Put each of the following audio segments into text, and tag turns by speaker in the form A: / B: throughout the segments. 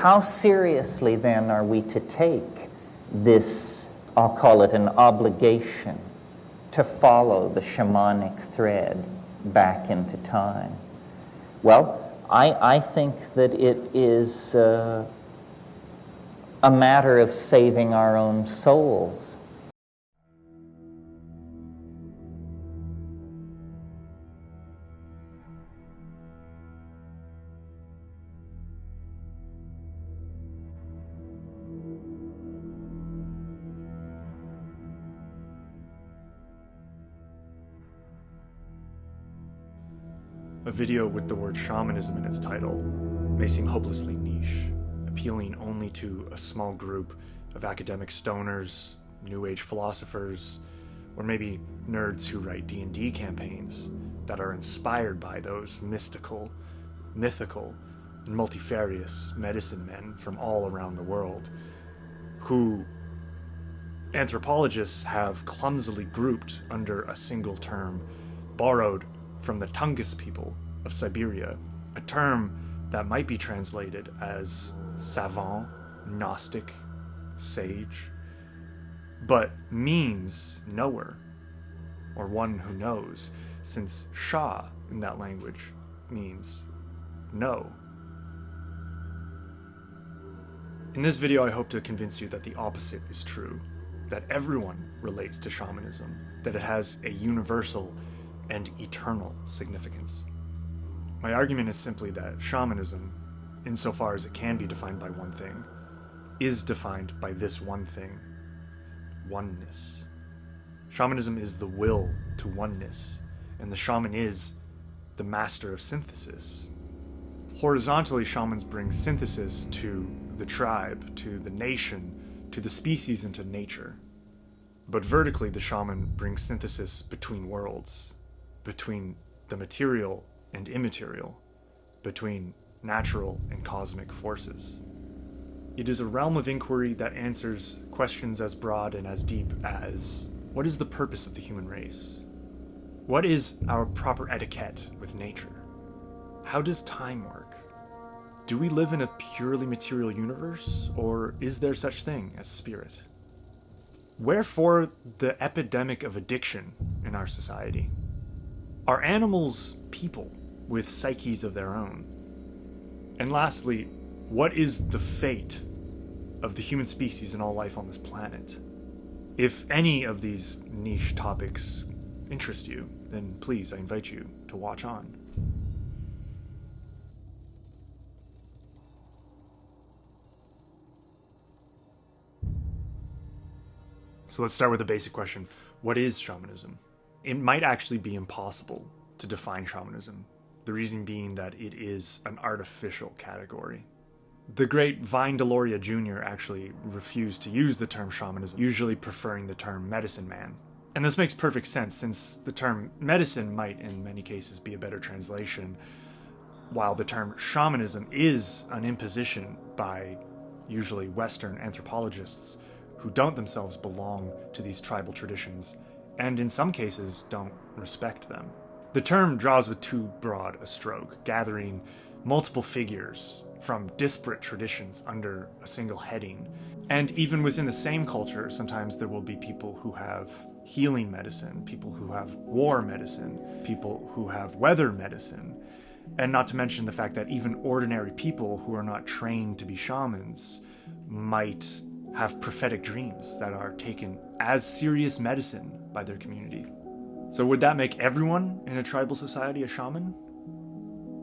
A: How seriously then are we to take this, I'll call it an obligation, to follow the shamanic thread back into time? Well, I think that it is a matter of saving our own souls.
B: A video with the word shamanism in its title may seem hopelessly niche, appealing only to a small group of academic stoners, new age philosophers, or maybe nerds who write D&D campaigns that are inspired by those mystical, mythical, and multifarious medicine men from all around the world, who anthropologists have clumsily grouped under a single term borrowed from the Tungus people of Siberia, a term that might be translated as savant, Gnostic, sage, but means knower, or one who knows, since Sha in that language means know. In this video, I hope to convince you that the opposite is true, that everyone relates to shamanism, that it has a universal and eternal significance. My argument is simply that shamanism, insofar as it can be defined by one thing, is defined by this one thing: oneness. Shamanism is the will to oneness, and the shaman is the master of synthesis. Horizontally, shamans bring synthesis to the tribe, to the nation, to the species, and to nature. But vertically, the shaman brings synthesis between worlds, between the material and immaterial, between natural and cosmic forces. It is a realm of inquiry that answers questions as broad and as deep as: what is the purpose of the human race? What is our proper etiquette with nature? How does time work? Do we live in a purely material universe, or is there such thing as spirit? Wherefore the epidemic of addiction in our society? Are animals people with psyches of their own? And lastly, what is the fate of the human species and all life on this planet? If any of these niche topics interest you, then please, I invite you to watch on. So let's start with the basic question: what is shamanism? It might actually be impossible to define shamanism, the reason being that it is an artificial category. The great Vine Deloria Jr. actually refused to use the term shamanism, usually preferring the term medicine man. And this makes perfect sense, since the term medicine might in many cases be a better translation, while the term shamanism is an imposition by usually Western anthropologists who don't themselves belong to these tribal traditions, and in some cases don't respect them. The term draws with too broad a stroke, gathering multiple figures from disparate traditions under a single heading. And even within the same culture, sometimes there will be people who have healing medicine, people who have war medicine, people who have weather medicine, and not to mention the fact that even ordinary people who are not trained to be shamans might have prophetic dreams that are taken as serious medicine by their community. So would that make everyone in a tribal society a shaman?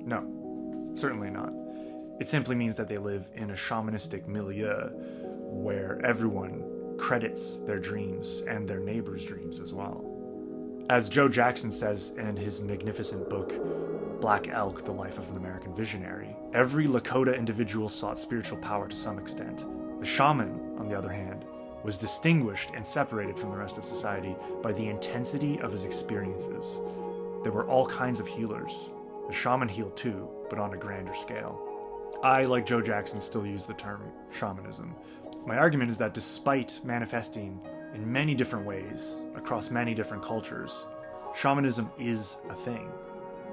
B: No, certainly not. It simply means that they live in a shamanistic milieu where everyone credits their dreams and their neighbors' dreams as well. As Joe Jackson says in his magnificent book, Black Elk, The Life of an American Visionary, every Lakota individual sought spiritual power to some extent. The shaman, on the other hand, was distinguished and separated from the rest of society by the intensity of his experiences. There were all kinds of healers. The shaman healed too, but on a grander scale. I, like Joe Jackson, still use the term shamanism. My argument is that despite manifesting in many different ways, across many different cultures, shamanism is a thing.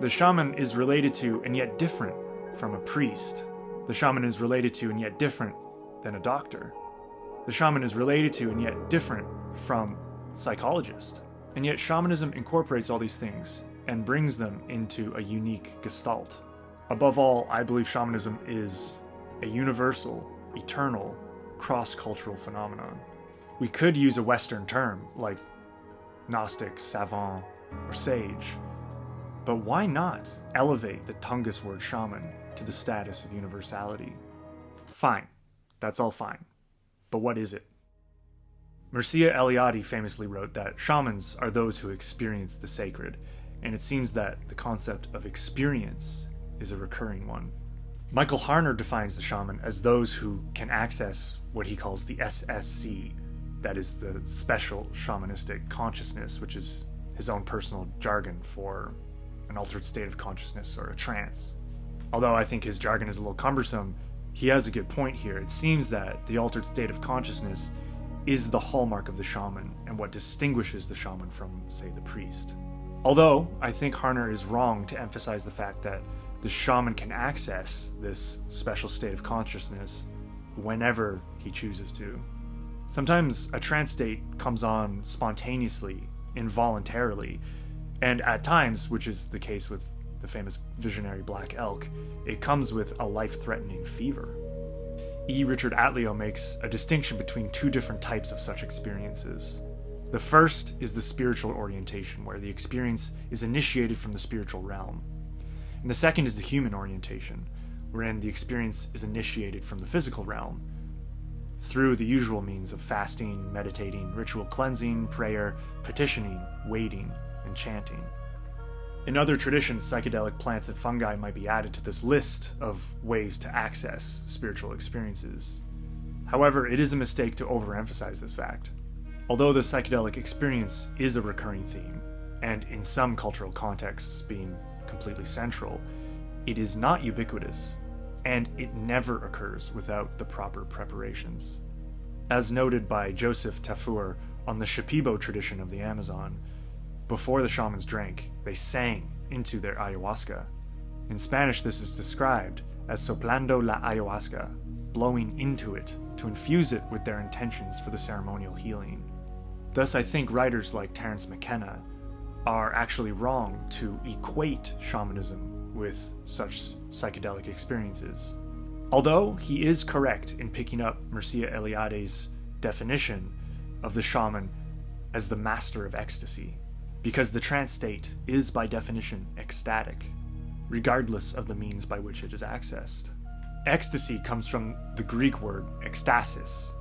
B: The shaman is related to, and yet different from, a priest, The shaman is related to and yet different than a doctor. The shaman is related to and yet different from psychologist. And yet shamanism incorporates all these things and brings them into a unique gestalt. Above all, I believe shamanism is a universal, eternal, cross-cultural phenomenon. We could use a Western term like Gnostic, savant, or sage, but why not elevate the Tungus word shaman to the status of universality? Fine, that's all fine, but what is it? Mircea Eliade famously wrote that shamans are those who experience the sacred, and it seems that the concept of experience is a recurring one. Michael Harner defines the shaman as those who can access what he calls the SSC, that is the special shamanistic consciousness, which is his own personal jargon for an altered state of consciousness or a trance. Although I think his jargon is a little cumbersome, he has a good point here. It seems that the altered state of consciousness is the hallmark of the shaman and what distinguishes the shaman from, say, the priest. Although I think Harner is wrong to emphasize the fact that the shaman can access this special state of consciousness whenever he chooses to. Sometimes a trance state comes on spontaneously, involuntarily, and at times, which is the case with the famous visionary Black Elk, it comes with a life-threatening fever. E. Richard Atleo makes a distinction between two different types of such experiences. The first is the spiritual orientation, where the experience is initiated from the spiritual realm. And the second is the human orientation, wherein the experience is initiated from the physical realm, through the usual means of fasting, meditating, ritual cleansing, prayer, petitioning, waiting, and chanting. In other traditions, psychedelic plants and fungi might be added to this list of ways to access spiritual experiences. However, it is a mistake to overemphasize this fact. Although the psychedelic experience is a recurring theme, and in some cultural contexts being completely central, it is not ubiquitous, and it never occurs without the proper preparations. As noted by Joseph Tafur on the Shipibo tradition of the Amazon, before the shamans drank, they sang into their ayahuasca. In Spanish, this is described as soplando la ayahuasca, blowing into it to infuse it with their intentions for the ceremonial healing. Thus, I think writers like Terence McKenna are actually wrong to equate shamanism with such psychedelic experiences. Although he is correct in picking up Mircea Eliade's definition of the shaman as the master of ecstasy, because the trance state is by definition ecstatic, regardless of the means by which it is accessed. Ecstasy comes from the Greek word ekstasis,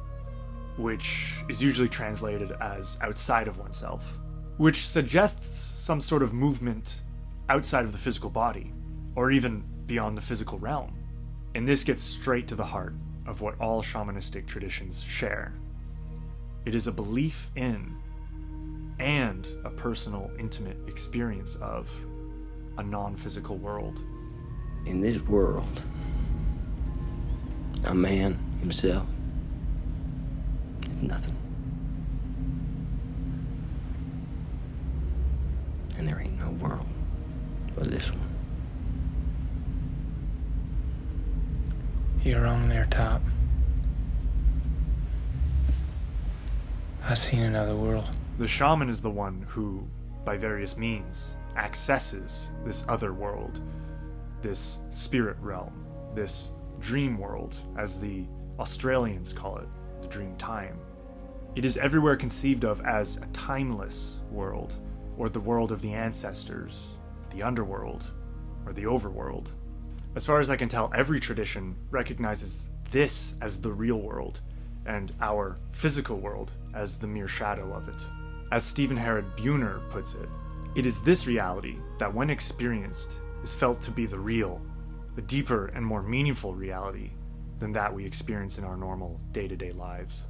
B: which is usually translated as outside of oneself, which suggests some sort of movement outside of the physical body, or even beyond the physical realm. And this gets straight to the heart of what all shamanistic traditions share. It is a belief in and a personal, intimate experience of a non-physical world.
C: In this world, a man himself is nothing. And there ain't no world but this one.
D: You're wrong there, Top. I've seen another world.
B: The shaman is the one who, by various means, accesses this other world, this spirit realm, this dream world, as the Australians call it, the dream time. It is everywhere conceived of as a timeless world, or the world of the ancestors, the underworld, or the overworld. As far as I can tell, every tradition recognizes this as the real world, and our physical world as the mere shadow of it. As Stephen Herod Buhner puts it, it is this reality that, when experienced, is felt to be the real, a deeper and more meaningful reality than that we experience in our normal day-to-day lives.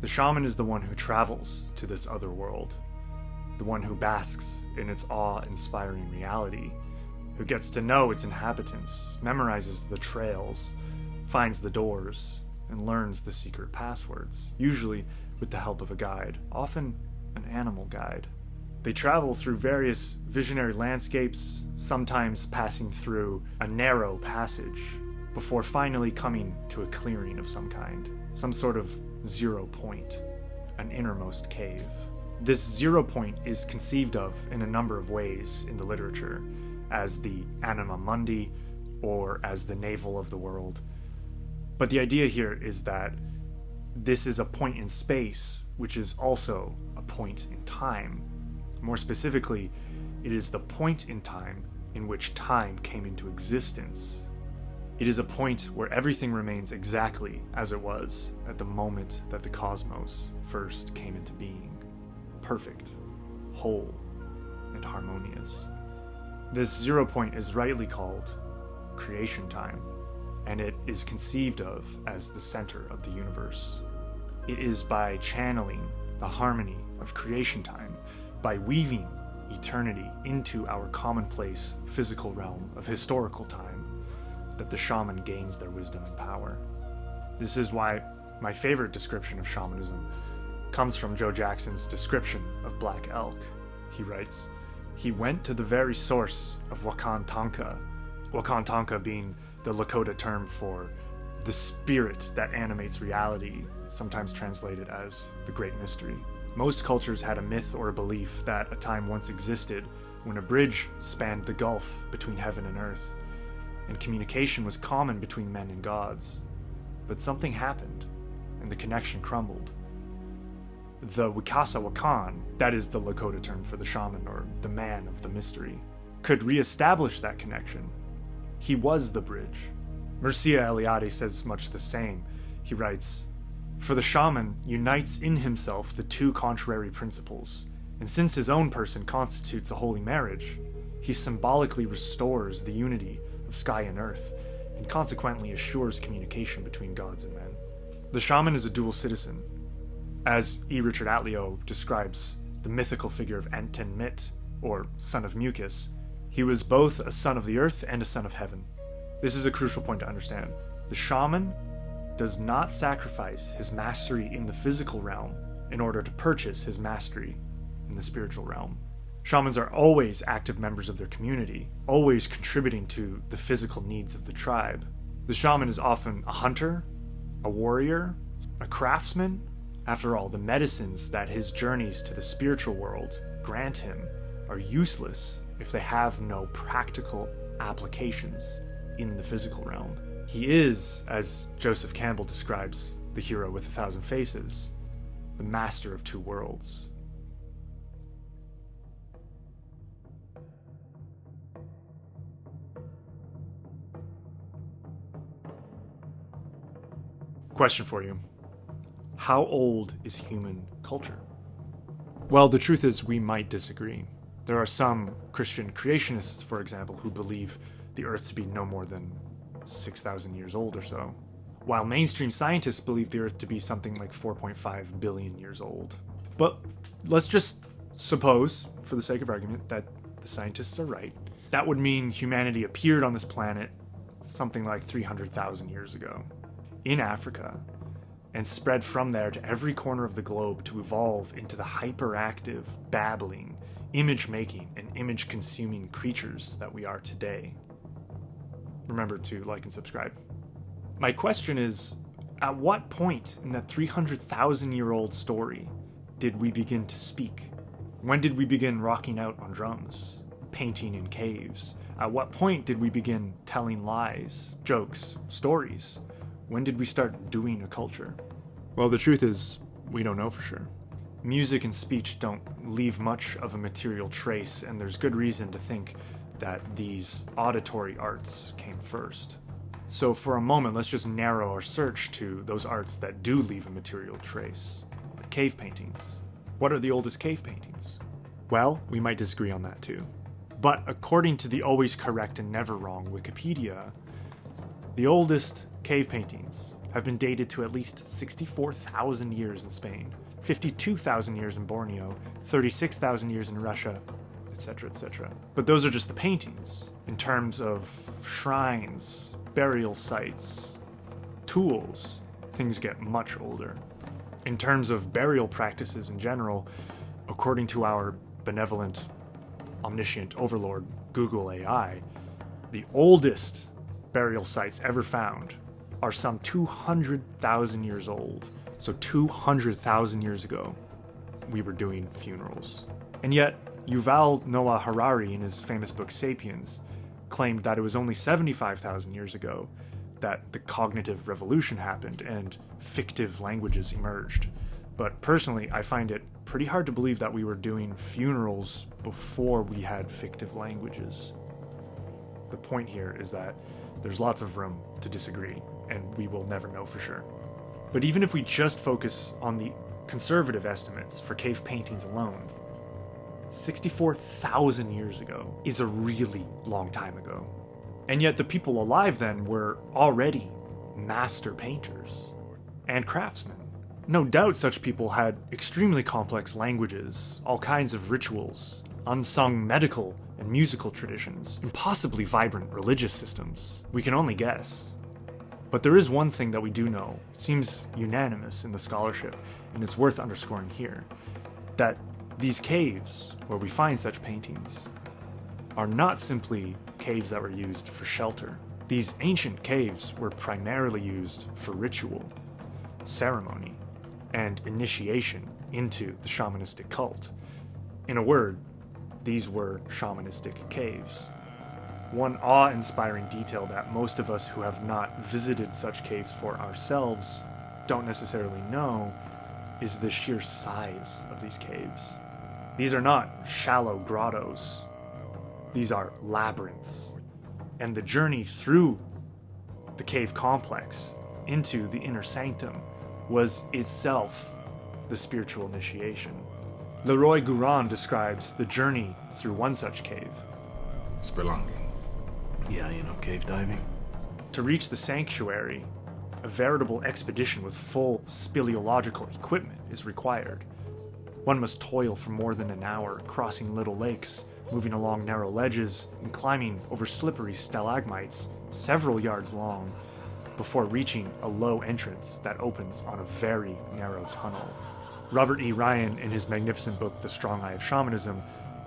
B: The shaman is the one who travels to this other world, the one who basks in its awe-inspiring reality, who gets to know its inhabitants, memorizes the trails, finds the doors, and learns the secret passwords, usually with the help of a guide, often an animal guide. They travel through various visionary landscapes, sometimes passing through a narrow passage, before finally coming to a clearing of some kind, some sort of 0 point, an innermost cave. This 0 point is conceived of in a number of ways in the literature, as the anima mundi or as the navel of the world. But the idea here is that this is a point in space, which is also a point in time. More specifically, it is the point in time in which time came into existence. It is a point where everything remains exactly as it was at the moment that the cosmos first came into being. Perfect, whole, and harmonious. This 0 point is rightly called creation time, and it is conceived of as the center of the universe. It is by channeling the harmony of creation time, by weaving eternity into our commonplace physical realm of historical time, that the shaman gains their wisdom and power. This is why my favorite description of shamanism comes from Joe Jackson's description of Black Elk. He writes, "He went to the very source of Wakan Tanka being the Lakota term for the spirit that animates reality, sometimes translated as the Great Mystery. Most cultures had a myth or a belief that a time once existed when a bridge spanned the gulf between heaven and earth, and communication was common between men and gods. But something happened, and the connection crumbled. The Wikasa Wakan, that is the Lakota term for the shaman or the man of the mystery, could re-establish that connection. He was the bridge." Mircea Eliade says much the same. He writes, "For the shaman unites in himself the two contrary principles, and since his own person constitutes a holy marriage, he symbolically restores the unity of sky and earth, and consequently assures communication between gods and men." The shaman is a dual citizen. As E. Richard Atleo describes the mythical figure of Enten Mit, or son of Mucus, he was both a son of the earth and a son of heaven. This is a crucial point to understand. The shaman does not sacrifice his mastery in the physical realm in order to purchase his mastery in the spiritual realm. Shamans are always active members of their community, always contributing to the physical needs of the tribe. The shaman is often a hunter, a warrior, a craftsman. After all, the medicines that his journeys to the spiritual world grant him are useless if they have no practical applications in the physical realm. He is, as Joseph Campbell describes the hero with 1,000 faces, the master of two worlds. Question for you. How old is human culture? Well, the truth is we might disagree. There are some Christian creationists, for example, who believe the Earth to be no more than 6,000 years old or so, while mainstream scientists believe the Earth to be something like 4.5 billion years old. But let's just suppose, for the sake of argument, that the scientists are right. That would mean humanity appeared on this planet something like 300,000 years ago, in Africa, and spread from there to every corner of the globe to evolve into the hyperactive, babbling, image-making, and image-consuming creatures that we are today. Remember to like and subscribe. My question is, at what point in that 300,000-year-old story did we begin to speak? When did we begin rocking out on drums, painting in caves? At what point did we begin telling lies, jokes, stories? When did we start doing a culture? Well, the truth is, we don't know for sure. Music and speech don't leave much of a material trace, and there's good reason to think that these auditory arts came first. So for a moment, let's just narrow our search to those arts that do leave a material trace, like cave paintings. What are the oldest cave paintings? Well, we might disagree on that too. But according to the always correct and never wrong Wikipedia, the oldest cave paintings have been dated to at least 64,000 years in Spain, 52,000 years in Borneo, 36,000 years in Russia, etc., etc. But those are just the paintings. In terms of shrines, burial sites, tools, things get much older. In terms of burial practices in general, according to our benevolent, omniscient overlord, Google AI, the oldest burial sites ever found are some 200,000 years old. So 200,000 years ago, we were doing funerals. And yet, Yuval Noah Harari, in his famous book *Sapiens*, claimed that it was only 75,000 years ago that the cognitive revolution happened and fictive languages emerged. But personally, I find it pretty hard to believe that we were doing funerals before we had fictive languages. The point here is that there's lots of room to disagree, and we will never know for sure. But even if we just focus on the conservative estimates for cave paintings alone, 64,000 years ago is a really long time ago. And yet the people alive then were already master painters and craftsmen. No doubt such people had extremely complex languages, all kinds of rituals, unsung medical and musical traditions, impossibly vibrant religious systems. We can only guess. But there is one thing that we do know, it seems unanimous in the scholarship, and it's worth underscoring here, that these caves, where we find such paintings, are not simply caves that were used for shelter. These ancient caves were primarily used for ritual, ceremony, and initiation into the shamanistic cult. In a word, these were shamanistic caves. One awe-inspiring detail that most of us who have not visited such caves for ourselves don't necessarily know is the sheer size of these caves. These are not shallow grottos. These are labyrinths. And the journey through the cave complex into the inner sanctum was itself the spiritual initiation. Leroy Gourand describes the journey through one such cave.
E: Spelunking. Yeah, cave diving.
B: To reach the sanctuary, a veritable expedition with full speleological equipment is required. One must toil for more than an hour, crossing little lakes, moving along narrow ledges, and climbing over slippery stalagmites several yards long, before reaching a low entrance that opens on a very narrow tunnel. Robert E. Ryan, in his magnificent book *The Strong Eye of Shamanism*,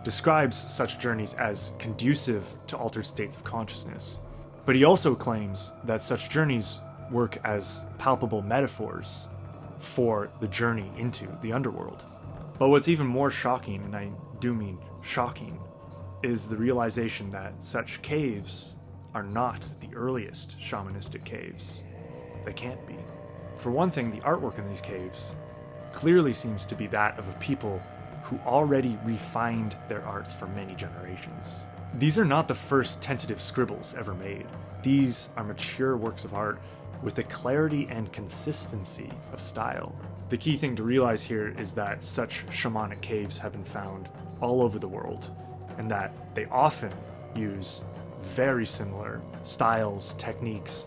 B: describes such journeys as conducive to altered states of consciousness. But he also claims that such journeys work as palpable metaphors for the journey into the underworld. But what's even more shocking, and I do mean shocking, is the realization that such caves are not the earliest shamanistic caves. They can't be. For one thing, the artwork in these caves clearly seems to be that of a people who already refined their arts for many generations. These are not the first tentative scribbles ever made. These are mature works of art with a clarity and consistency of style. The key thing to realize here is that such shamanic caves have been found all over the world, and that they often use very similar styles, techniques,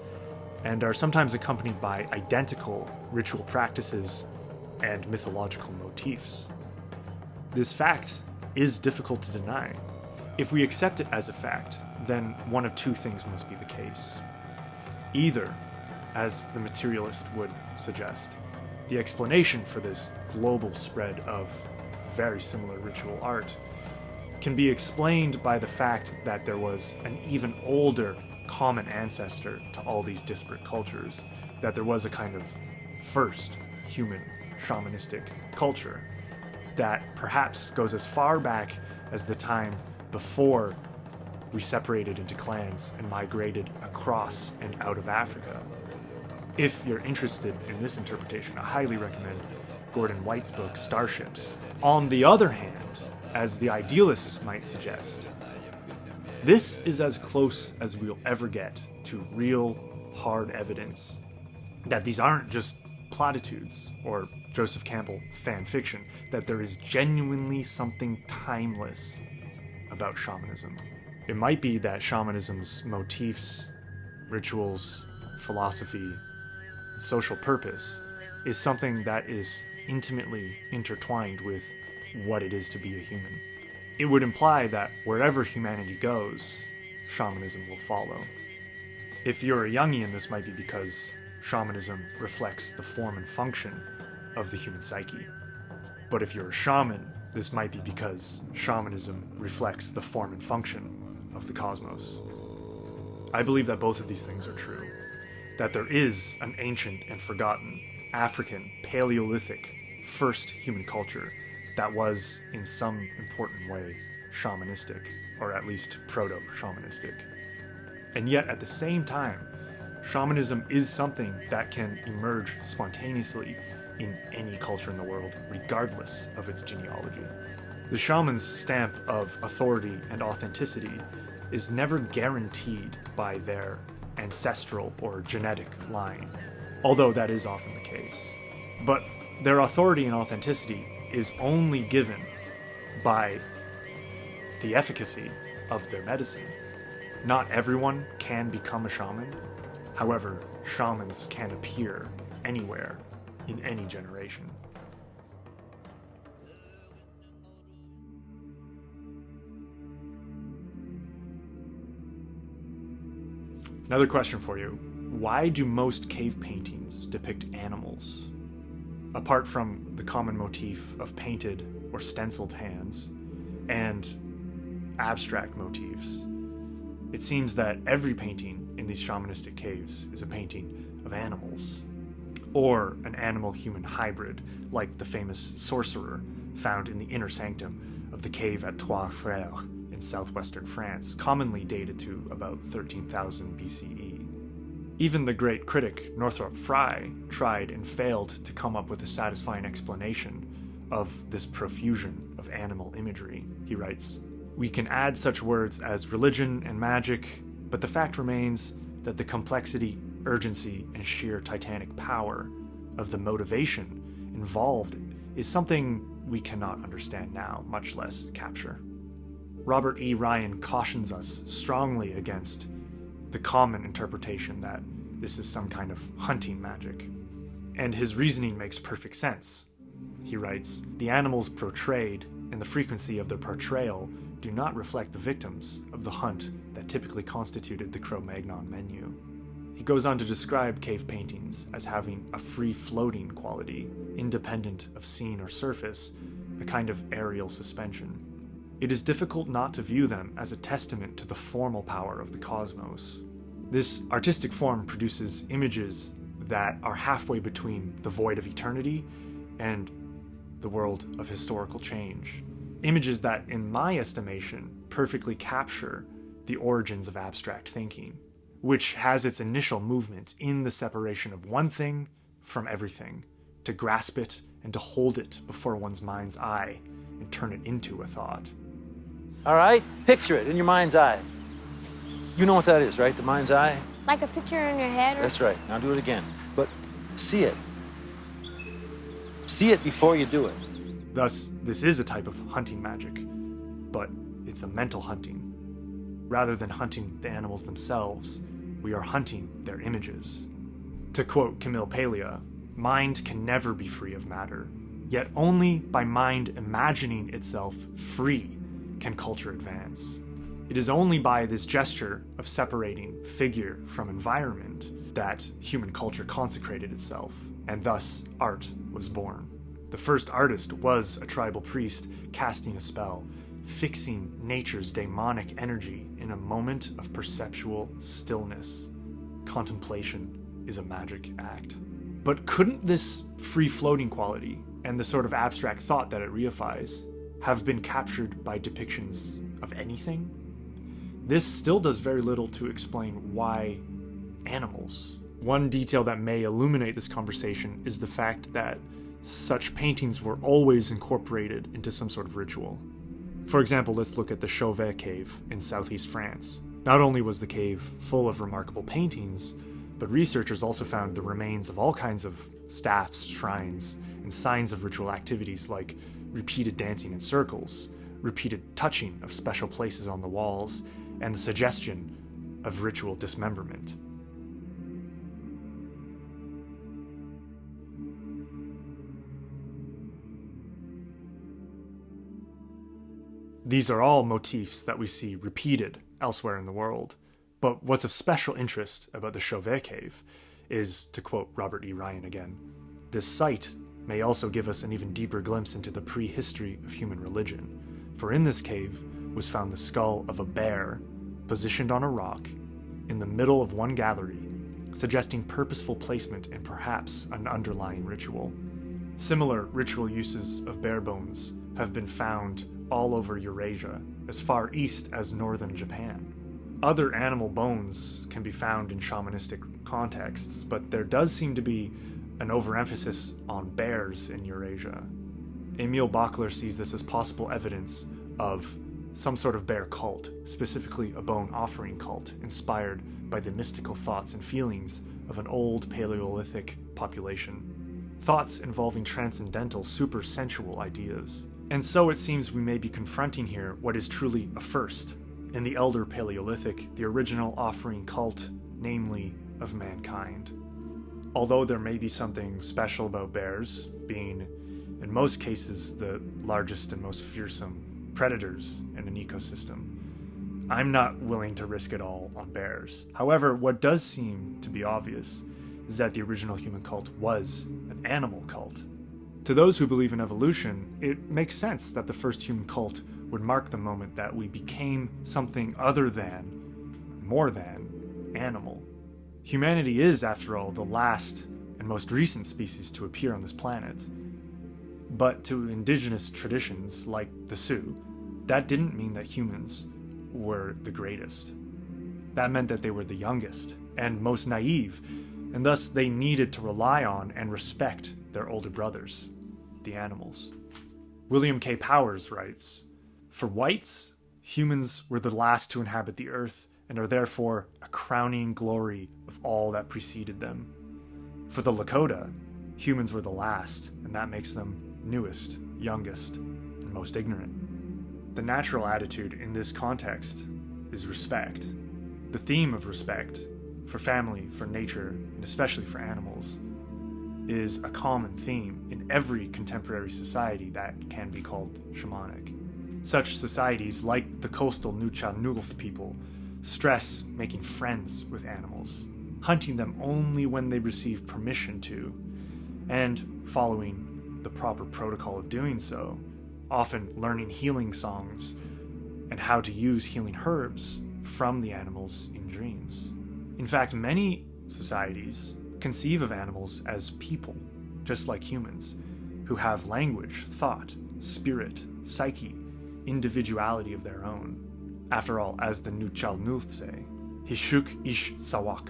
B: and are sometimes accompanied by identical ritual practices and mythological motifs. This fact is difficult to deny. If we accept it as a fact, then one of two things must be the case. Either, as the materialist would suggest, the explanation for this global spread of very similar ritual art can be explained by the fact that there was an even older common ancestor to all these disparate cultures, that there was a kind of first human shamanistic culture that perhaps goes as far back as the time before we separated into clans and migrated across and out of Africa. If you're interested in this interpretation, I highly recommend Gordon White's book, Starships. On the other hand, as the idealists might suggest, this is as close as we'll ever get to real, hard evidence that these aren't just platitudes or Joseph Campbell fan fiction, that there is genuinely something timeless about shamanism. It might be that shamanism's motifs, rituals, philosophy, social purpose is something that is intimately intertwined with what it is to be a human. It would imply that wherever humanity goes, shamanism will follow. If you're a Jungian, this might be because shamanism reflects the form and function of the human psyche. But if you're a shaman, this might be because shamanism reflects the form and function of the cosmos. I believe that both of these things are true. That there is an ancient and forgotten African Paleolithic first human culture that was, in some important way, shamanistic, or at least proto-shamanistic. And yet, at the same time, shamanism is something that can emerge spontaneously in any culture in the world, regardless of its genealogy. The shaman's stamp of authority and authenticity is never guaranteed by their ancestral or genetic line, although that is often the case. But their authority and authenticity is only given by the efficacy of their medicine. Not everyone can become a shaman. However, shamans can appear anywhere in any generation. Another question for you. Why do most cave paintings depict animals? Apart from the common motif of painted or stenciled hands and abstract motifs, it seems that every painting in these shamanistic caves is a painting of animals, or an animal-human hybrid, like the famous sorcerer found in the inner sanctum of the cave at Trois Frères in southwestern France, commonly dated to about 13,000 BCE. Even the great critic Northrop Frye tried and failed to come up with a satisfying explanation of this profusion of animal imagery. He writes, "We can add such words as religion and magic, but the fact remains that the complexity, urgency, and sheer titanic power of the motivation involved is something we cannot understand now, much less capture." Robert E. Ryan cautions us strongly against the common interpretation that this is some kind of hunting magic. And his reasoning makes perfect sense. He writes, "The animals portrayed and the frequency of their portrayal do not reflect the victims of the hunt that typically constituted the Cro-Magnon menu." He goes on to describe cave paintings as having a free-floating quality, independent of scene or surface, a kind of aerial suspension. It is difficult not to view them as a testament to the formal power of the cosmos. This artistic form produces images that are halfway between the void of eternity and the world of historical change. Images that, in my estimation, perfectly capture the origins of abstract thinking, which has its initial movement in the separation of one thing from everything, to grasp it and to hold it before one's mind's eye and turn it into a thought.
F: All right, picture it in your mind's eye. You know what that is, right? The mind's eye?
G: Like a picture in your head?
F: That's right. Now do it again. But see it. See it before you do it.
B: Thus, this is a type of hunting magic, but it's a mental hunting. Rather than hunting the animals themselves, we are hunting their images. To quote Camille Paglia, "Mind can never be free of matter, yet only by mind imagining itself free can culture advance. It is only by this gesture of separating figure from environment that human culture consecrated itself, and thus art was born. The first artist was a tribal priest casting a spell, fixing nature's daemonic energy in a moment of perceptual stillness. Contemplation is a magic act." But couldn't this free-floating quality and the sort of abstract thought that it reifies have been captured by depictions of anything? This still does very little to explain why animals. One detail that may illuminate this conversation is the fact that such paintings were always incorporated into some sort of ritual. For example, let's look at the Chauvet cave in southeast France. Not only was the cave full of remarkable paintings, but researchers also found the remains of all kinds of staffs, shrines, and signs of ritual activities like repeated dancing in circles, repeated touching of special places on the walls, and the suggestion of ritual dismemberment. These are all motifs that we see repeated elsewhere in the world. But what's of special interest about the Chauvet cave is, to quote Robert E. Ryan again, "This site may also give us an even deeper glimpse into the prehistory of human religion, for in this cave was found the skull of a bear, positioned on a rock, in the middle of one gallery, suggesting purposeful placement and perhaps an underlying ritual. Similar ritual uses of bear bones have been found all over Eurasia, as far east as northern Japan. Other animal bones can be found in shamanistic contexts, but there does seem to be an overemphasis on bears in Eurasia. Emil Bachler sees this as possible evidence of some sort of bear cult, specifically a bone offering cult, inspired by the mystical thoughts and feelings of an old Paleolithic population. Thoughts involving transcendental, super-sensual ideas. And so it seems we may be confronting here what is truly a first. In the Elder Paleolithic, the original offering cult, namely of mankind. Although there may be something special about bears, being, in most cases, the largest and most fearsome predators in an ecosystem, I'm not willing to risk it all on bears. However, what does seem to be obvious is that the original human cult was an animal cult. To those who believe in evolution, it makes sense that the first human cult would mark the moment that we became something other than, more than, animal. Humanity is, after all, the last and most recent species to appear on this planet. But to indigenous traditions, like the Sioux, that didn't mean that humans were the greatest. That meant that they were the youngest and most naive, and thus they needed to rely on and respect their older brothers, the animals. William K. Powers writes, "For whites, humans were the last to inhabit the earth and are therefore a crowning glory of all that preceded them. For the Lakota, humans were the last, and that makes them newest, youngest, and most ignorant." The natural attitude in this context is respect. The theme of respect for family, for nature, and especially for animals is a common theme in every contemporary society that can be called shamanic. Such societies, like the coastal Nuu-chah-nulth people, stress making friends with animals, hunting them only when they receive permission to, and following the proper protocol of doing so, often learning healing songs and how to use healing herbs from the animals in dreams. In fact, many societies conceive of animals as people, just like humans, who have language, thought, spirit, psyche, individuality of their own. After all, as the Nuu-chah-nulth say, Hishuk ish sawak,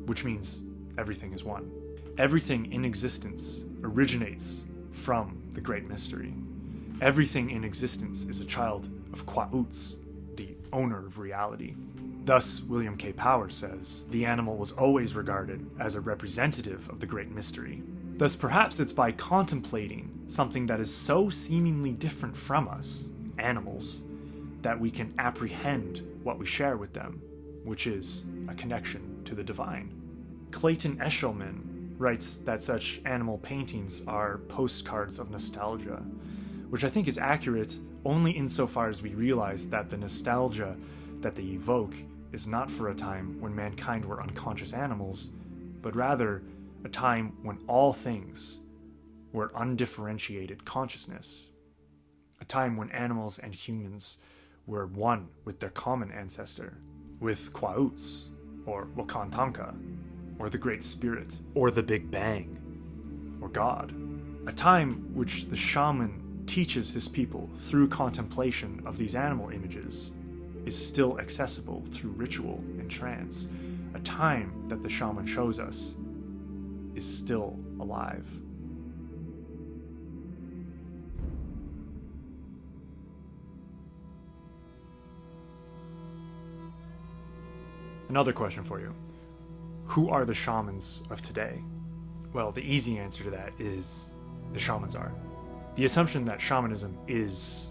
B: which means everything is one. Everything in existence originates from the great mystery. Everything in existence is a child of Qua'utz, the owner of reality. Thus, William K. Powers says, the animal was always regarded as a representative of the great mystery. Thus, perhaps it's by contemplating something that is so seemingly different from us, animals, that we can apprehend what we share with them, which is a connection to the divine. Clayton Eshelman writes that such animal paintings are postcards of nostalgia, which I think is accurate only insofar as we realize that the nostalgia that they evoke is not for a time when mankind were unconscious animals, but rather a time when all things were undifferentiated consciousness, a time when animals and humans were one with their common ancestor, with Qua'utz, or Wakantanka, or the Great Spirit, or the Big Bang, or God. A time which the shaman teaches his people through contemplation of these animal images is still accessible through ritual and trance. A time that the shaman shows us is still alive. Another question for you. Who are the shamans of today? Well, the easy answer to that is the shamans are. The assumption that shamanism is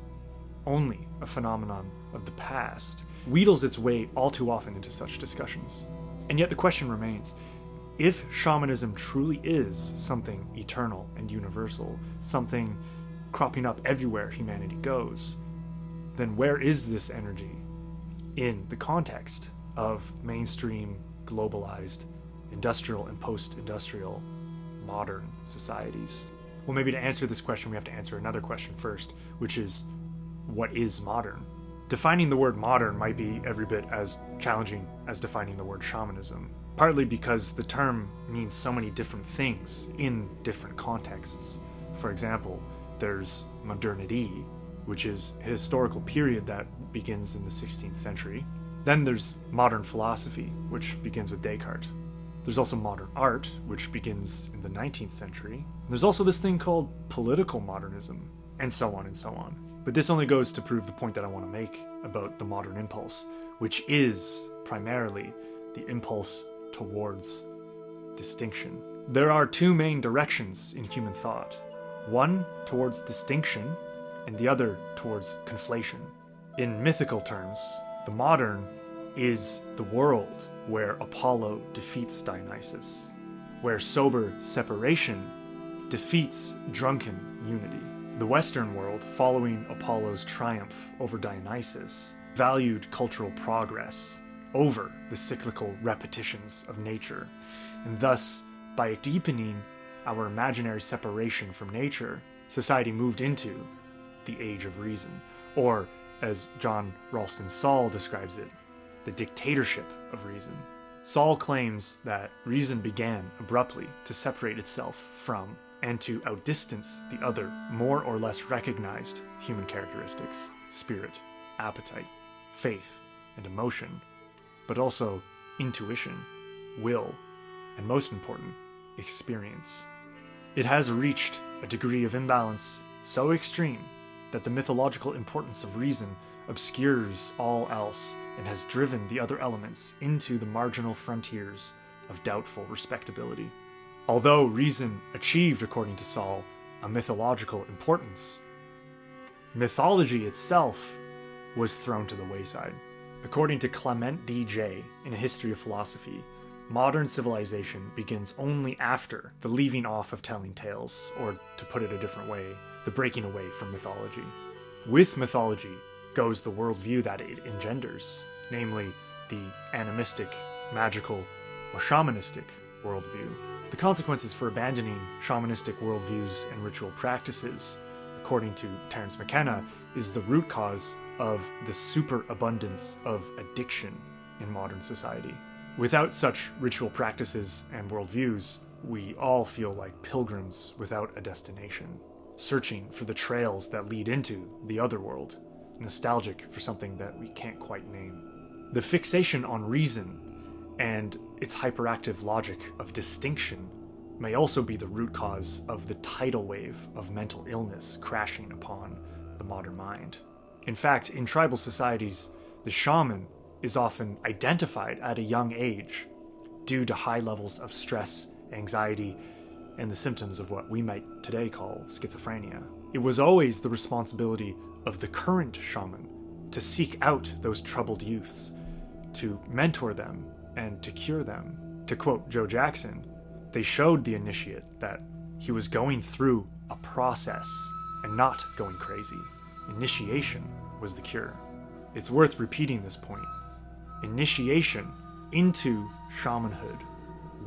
B: only a phenomenon of the past wheedles its way all too often into such discussions. And yet the question remains, if shamanism truly is something eternal and universal, something cropping up everywhere humanity goes, then where is this energy in the context of mainstream, globalized, industrial and post-industrial modern societies? Well, maybe to answer this question, we have to answer another question first, which is, what is modern? Defining the word modern might be every bit as challenging as defining the word shamanism, partly because the term means so many different things in different contexts. For example, there's modernity, which is a historical period that begins in the 16th century. Then there's modern philosophy, which begins with Descartes. There's also modern art, which begins in the 19th century. There's also this thing called political modernism, and so on and so on. But this only goes to prove the point that I want to make about the modern impulse, which is primarily the impulse towards distinction. There are two main directions in human thought, one towards distinction and the other towards conflation. In mythical terms, the modern is the world where Apollo defeats Dionysus, where sober separation defeats drunken unity. The Western world, following Apollo's triumph over Dionysus, valued cultural progress over the cyclical repetitions of nature, and thus, by deepening our imaginary separation from nature, society moved into the Age of Reason, or, as John Ralston Saul describes it, the dictatorship of reason. Saul claims that reason began abruptly to separate itself from and to outdistance the other, more or less recognized human characteristics: spirit, appetite, faith, and emotion, but also intuition, will, and most important, experience. It has reached a degree of imbalance so extreme that the mythological importance of reason obscures all else and has driven the other elements into the marginal frontiers of doubtful respectability. Although reason achieved, according to Saul, a mythological importance, mythology itself was thrown to the wayside. According to Clement D.J. in A History of Philosophy, modern civilization begins only after the leaving off of telling tales, or to put it a different way, the breaking away from mythology. With mythology goes the worldview that it engenders, namely the animistic, magical, or shamanistic worldview. The consequences for abandoning shamanistic worldviews and ritual practices, according to Terence McKenna, is the root cause of the superabundance of addiction in modern society. Without such ritual practices and worldviews, we all feel like pilgrims without a destination, searching for the trails that lead into the other world, nostalgic for something that we can't quite name. The fixation on reason and its hyperactive logic of distinction may also be the root cause of the tidal wave of mental illness crashing upon the modern mind. In fact, in tribal societies, the shaman is often identified at a young age due to high levels of stress, anxiety, and the symptoms of what we might today call schizophrenia. It was always the responsibility of the current shaman to seek out those troubled youths, to mentor them, and to cure them. To quote Joe Jackson, they showed the initiate that he was going through a process and not going crazy. Initiation was the cure. It's worth repeating this point. Initiation into shamanhood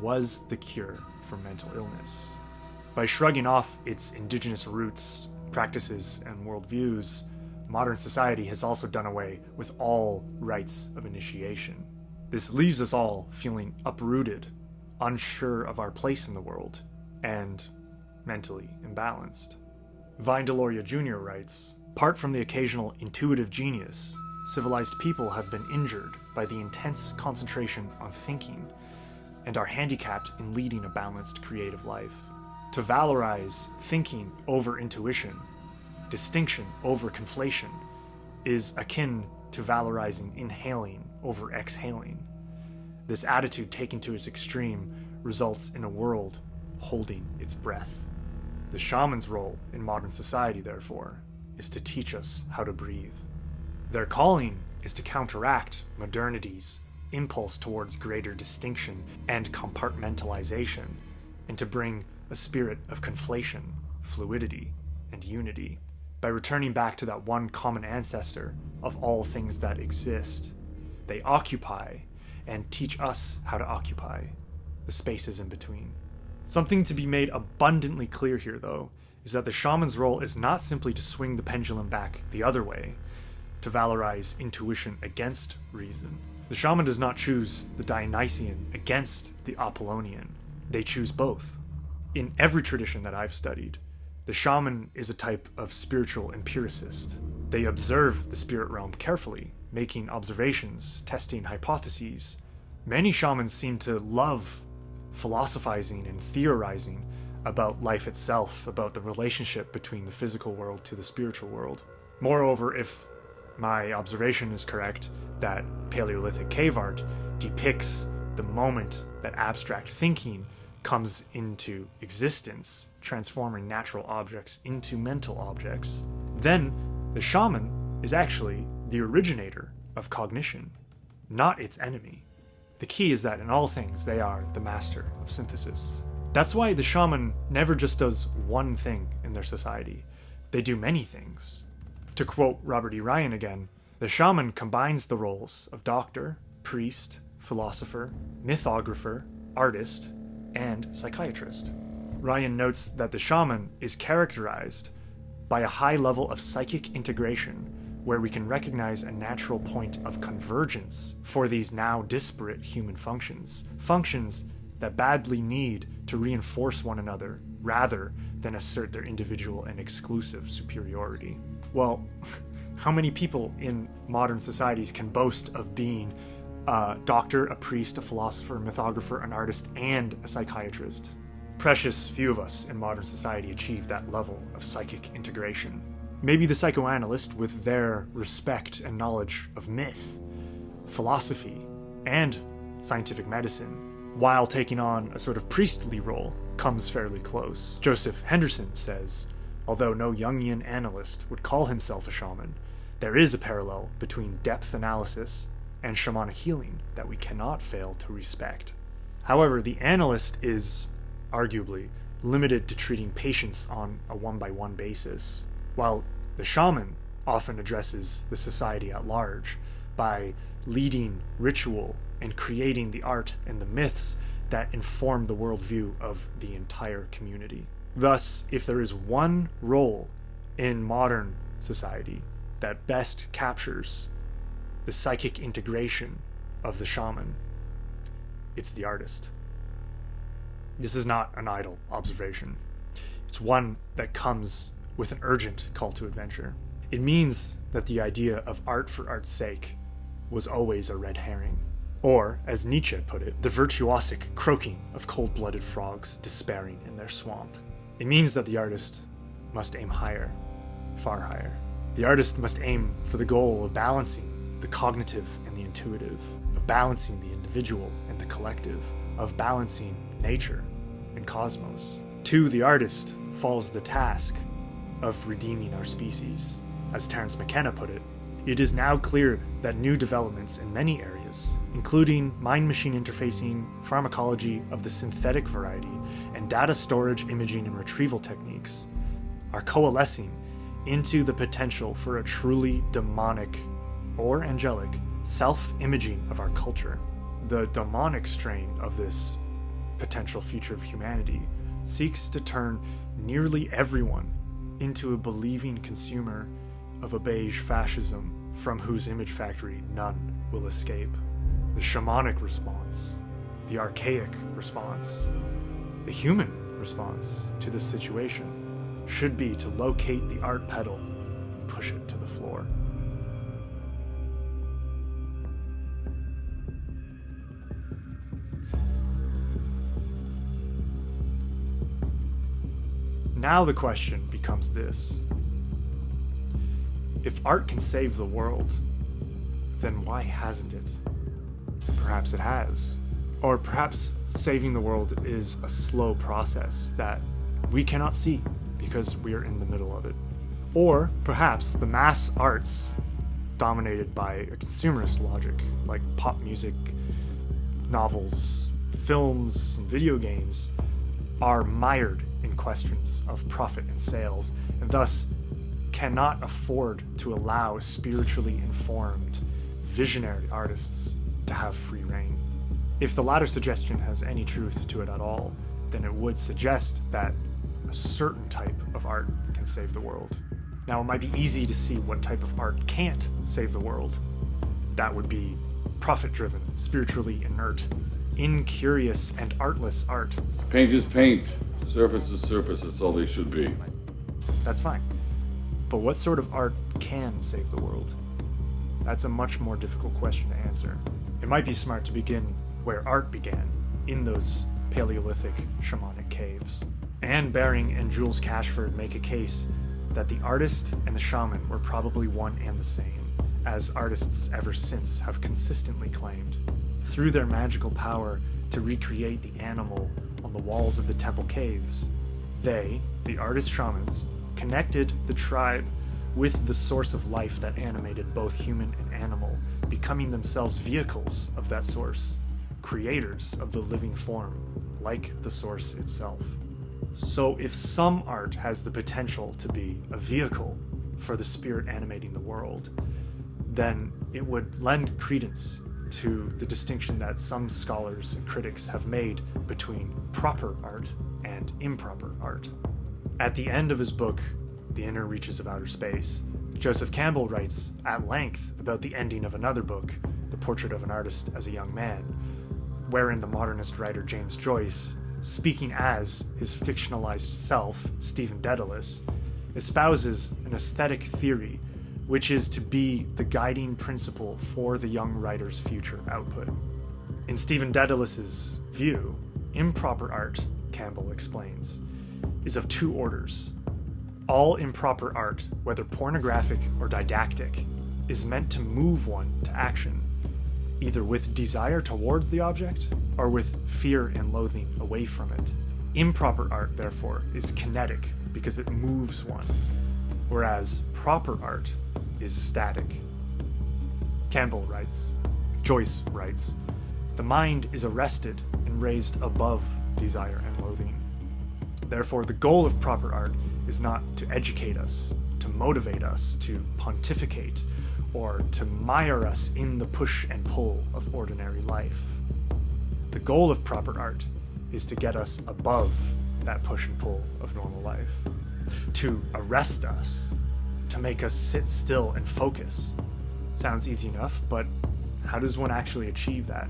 B: was the cure for mental illness. By shrugging off its indigenous roots, practices, and worldviews, modern society has also done away with all rites of initiation. This leaves us all feeling uprooted, unsure of our place in the world, and mentally imbalanced. Vine Deloria Jr. writes, "Apart from the occasional intuitive genius, civilized people have been injured by the intense concentration on thinking and are handicapped in leading a balanced creative life. To valorize thinking over intuition, distinction over conflation, is akin to valorizing inhaling over exhaling. This attitude taken to its extreme results in a world holding its breath. The shaman's role in modern society, therefore, is to teach us how to breathe. Their calling is to counteract modernity's impulse towards greater distinction and compartmentalization, and to bring a spirit of conflation, fluidity, and unity. By returning back to that one common ancestor of all things that exist, they occupy and teach us how to occupy the spaces in between. Something to be made abundantly clear here, though, is that the shaman's role is not simply to swing the pendulum back the other way, to valorize intuition against reason. The shaman does not choose the Dionysian against the Apollonian. They choose both. In every tradition that I've studied, the shaman is a type of spiritual empiricist. They observe the spirit realm carefully, making observations, testing hypotheses. Many shamans seem to love philosophizing and theorizing about life itself, about the relationship between the physical world to the spiritual world. Moreover, if my observation is correct, that Paleolithic cave art depicts the moment that abstract thinking comes into existence, transforming natural objects into mental objects, then the shaman is actually the originator of cognition, not its enemy. The key is that in all things, they are the master of synthesis. That's why the shaman never just does one thing in their society. They do many things. To quote Robert E. Ryan again, the shaman combines the roles of doctor, priest, philosopher, mythographer, artist, and psychiatrist. Ryan notes that the shaman is characterized by a high level of psychic integration, where we can recognize a natural point of convergence for these now disparate human functions that badly need to reinforce one another rather than assert their individual and exclusive superiority. Well, how many people in modern societies can boast of being a doctor, a priest, a philosopher, a mythographer, an artist, and a psychiatrist? Precious few of us in modern society achieve that level of psychic integration. Maybe the psychoanalyst, with their respect and knowledge of myth, philosophy, and scientific medicine, while taking on a sort of priestly role, comes fairly close. Joseph Henderson says, although no Jungian analyst would call himself a shaman, there is a parallel between depth analysis and shamanic healing that we cannot fail to respect. However, the analyst is, arguably, limited to treating patients on a one-by-one basis, while the shaman often addresses the society at large by leading ritual and creating the art and the myths that inform the worldview of the entire community. Thus, if there is one role in modern society that best captures the psychic integration of the shaman, it's the artist. This is not an idle observation. It's one that comes with an urgent call to adventure. It means that the idea of art for art's sake was always a red herring. Or, as Nietzsche put it, the virtuosic croaking of cold-blooded frogs despairing in their swamp. It means that the artist must aim higher, far higher. The artist must aim for the goal of balancing the cognitive and the intuitive, of balancing the individual and the collective, of balancing nature and cosmos. To the artist falls the task of redeeming our species. As Terence McKenna put it, it is now clear that new developments in many areas, including mind-machine interfacing, pharmacology of the synthetic variety, and data storage, imaging, and retrieval techniques, are coalescing into the potential for a truly demonic or angelic self-imaging of our culture. The demonic strain of this potential future of humanity seeks to turn nearly everyone into a believing consumer of a beige fascism from whose image factory none will escape. The shamanic response, the archaic response, the human response to this situation should be to locate the art pedal and push it to the floor. Now the question becomes this. If art can save the world, then why hasn't it? Perhaps it has. Or perhaps saving the world is a slow process that we cannot see because we are in the middle of it. Or perhaps the mass arts, dominated by a consumerist logic, like pop music, novels, films, and video games, are mired in questions of profit and sales, and thus cannot afford to allow spiritually informed, visionary artists to have free reign. If the latter suggestion has any truth to it at all, then it would suggest that a certain type of art can save the world. Now, it might be easy to see what type of art can't save the world. That would be profit-driven, spiritually inert, incurious, and artless art.
G: Paint is paint. Surface is surface. That's all they should be.
B: That's fine. But what sort of art can save the world? That's a much more difficult question to answer. It might be smart to begin where art began, in those Paleolithic shamanic caves. Anne Baring and Jules Cashford make a case that the artist and the shaman were probably one and the same, as artists ever since have consistently claimed. Through their magical power to recreate the animal on the walls of the temple caves, they, the artist shamans, connected the tribe with the source of life that animated both human and animal, becoming themselves vehicles of that source, creators of the living form, like the source itself. So if some art has the potential to be a vehicle for the spirit animating the world, then it would lend credence to the distinction that some scholars and critics have made between proper art and improper art. At the end of his book, The Inner Reaches of Outer Space, Joseph Campbell writes at length about the ending of another book, The Portrait of an Artist as a Young Man, wherein the modernist writer James Joyce, speaking as his fictionalized self, Stephen Dedalus, espouses an aesthetic theory which is to be the guiding principle for the young writer's future output. In Stephen Dedalus's view, improper art, Campbell explains, is of two orders. All improper art, whether pornographic or didactic, is meant to move one to action, either with desire towards the object or with fear and loathing away from it. Improper art, therefore, is kinetic because it moves one, whereas proper art is static. Joyce writes, the mind is arrested and raised above desire and loathing. Therefore, the goal of proper art is not to educate us, to motivate us, to pontificate, or to mire us in the push and pull of ordinary life. The goal of proper art is to get us above that push and pull of normal life, to arrest us, to make us sit still and focus. Sounds easy enough, but how does one actually achieve that?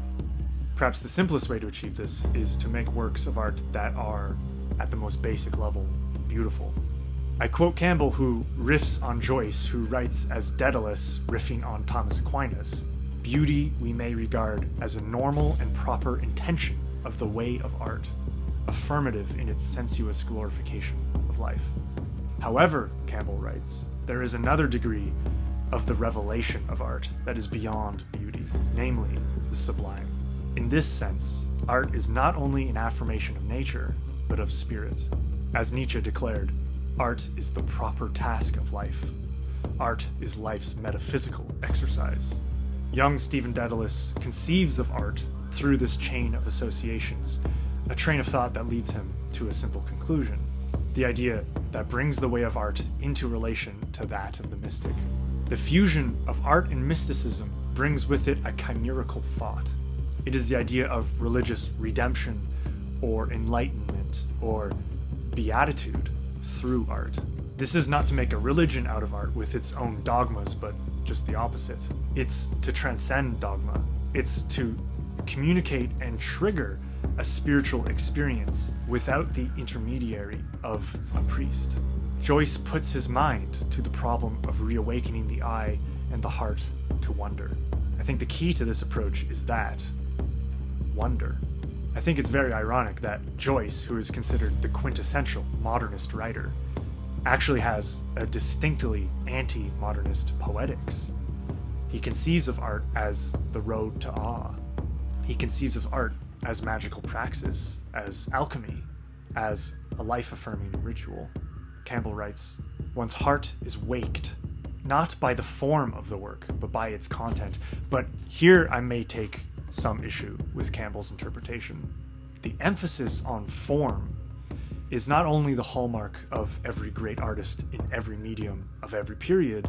B: Perhaps the simplest way to achieve this is to make works of art that are, at the most basic level, beautiful. I quote Campbell, who riffs on Joyce, who writes as Dedalus riffing on Thomas Aquinas, "Beauty we may regard as a normal and proper intention of the way of art, affirmative in its sensuous glorification of life." However, Campbell writes, there is another degree of the revelation of art that is beyond beauty, namely the sublime. In this sense, art is not only an affirmation of nature, but of spirit. As Nietzsche declared, art is the proper task of life. Art is life's metaphysical exercise. Young Stephen Dedalus conceives of art through this chain of associations, a train of thought that leads him to a simple conclusion, the idea that brings the way of art into relation to that of the mystic. The fusion of art and mysticism brings with it a chimerical thought. It is the idea of religious redemption, or enlightenment, or beatitude through art. This is not to make a religion out of art with its own dogmas, but just the opposite. It's to transcend dogma. It's to communicate and trigger a spiritual experience without the intermediary of a priest. Joyce puts his mind to the problem of reawakening the eye and the heart to wonder. I think the key to this approach is that wonder. I think it's very ironic that Joyce, who is considered the quintessential modernist writer, actually has a distinctly anti-modernist poetics. He conceives of art as the road to awe. He conceives of art as magical praxis, as alchemy, as a life-affirming ritual. Campbell writes, one's heart is waked, not by the form of the work, but by its content. But here I may take some issue with Campbell's interpretation. The emphasis on form is not only the hallmark of every great artist in every medium of every period,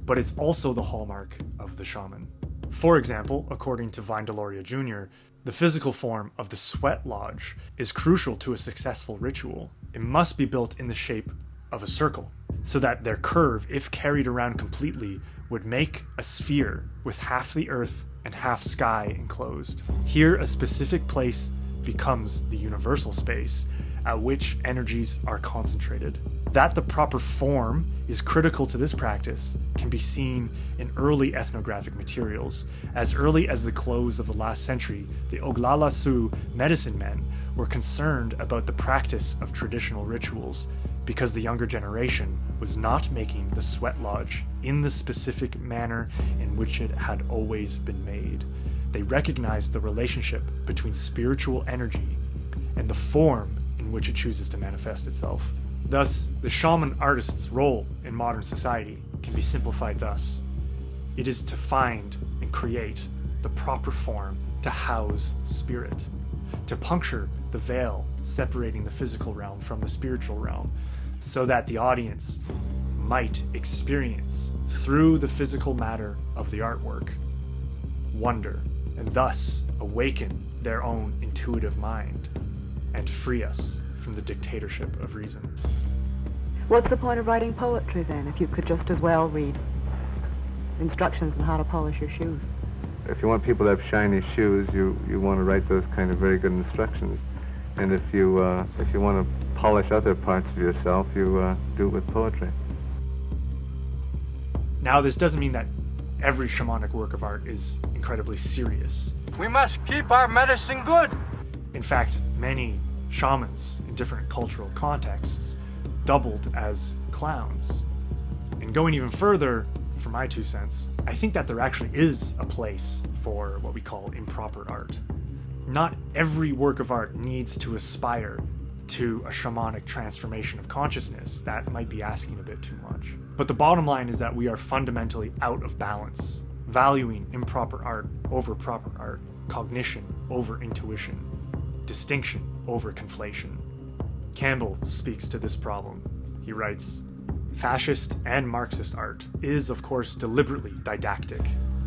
B: but it's also the hallmark of the shaman. For example, according to Vine Deloria Jr., the physical form of the sweat lodge is crucial to a successful ritual. It must be built in the shape of a circle. so that their curve, if carried around completely, would make a sphere with half the earth and half sky enclosed. Here, a specific place becomes the universal space at which energies are concentrated. That the proper form is critical to this practice can be seen in early ethnographic materials. As early as the close of the last century, the Oglala Sioux medicine men were concerned about the practice of traditional rituals because the younger generation was not making the sweat lodge in the specific manner in which it had always been made. They recognized the relationship between spiritual energy and the form in which it chooses to manifest itself. Thus, the shaman artist's role in modern society can be simplified thus. It is to find and create the proper form to house spirit, to puncture the veil separating the physical realm from the spiritual realm, so that the audience might experience, through the physical matter of the artwork, wonder, and thus awaken their own intuitive mind and free us from the dictatorship of reason.
H: What's the point of writing poetry then, if you could just as well read instructions on how to polish your shoes?
I: If you want people to have shiny shoes, you want to write those kind of very good instructions. And if you want to polish other parts of yourself, you do it with poetry.
B: Now, this doesn't mean that every shamanic work of art is incredibly serious.
J: We must keep our medicine good.
B: In fact, many shamans in different cultural contexts doubled as clowns. And going even further, for my 2 cents, I think that there actually is a place for what we call improper art. Not every work of art needs to aspire to a shamanic transformation of consciousness. That might be asking a bit too much. But the bottom line is that we are fundamentally out of balance, valuing improper art over proper art, cognition over intuition, distinction over conflation. Campbell speaks to this problem. He writes, "Fascist and Marxist art is, of course, deliberately didactic.